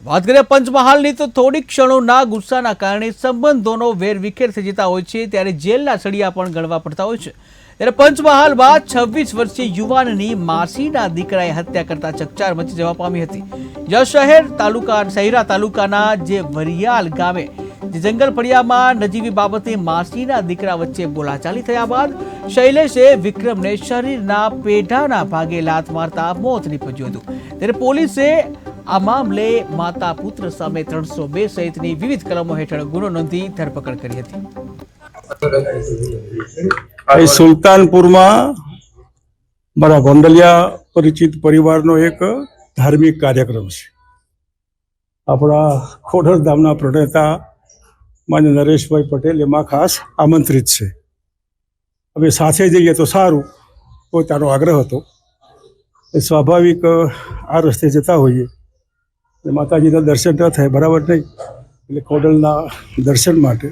વાત કરીએ પંચમહાલની તો થોડીક ક્ષણોના ગુસ્સાના કારણે સંબંધોનો વેરવિખેર થઈ જતા હોય છે, ત્યારે જેલના સળિયા પણ ગણવા પડતા હોય છે। ત્યારે પંચમહાલમાં 26 વર્ષીય યુવાનની માસીના દીકરાએ હત્યા કરતા ચકચાર મચી જવા પામી હતી। જ્યાં શહેરા તાલુકાના જે વરિયાલ ગામે જંગલ ફળિયામાં નજીવી બાબતે માસીના દીકરા વચ્ચે બોલાચાલી થયા બાદ શૈલેષે વિક્રમને શરીરના પેઢાના ભાગે લાત મારતા મોત નીપજ્યું હતું। ત્યારે પોલીસે આ મામલે માતા પુત્ર સામે 302 સહિતની વિવિધ કલમો હેઠળ ગુનો નોંધી ધરપકડ કરી હતી। સુલતાનપુરમાં મારા ગોંડલિયા પરિચિત પરિવારનો એક ધાર્મિક કાર્યક્રમ છે। આપણા ખોડલ ધામના પ્રણેતા માન્ય નરેશભાઈ પટેલ એમાં ખાસ આમંત્રિત છે। હવે સાથે જઈએ તો સારું, પોતાનો આગ્રહ હતો। એ સ્વાભાવિક આ રસ્તે જતા હોઈએ માતાજીના દર્શન ન થાય બરાબર નહીં, એટલે ખોડલના દર્શન માટે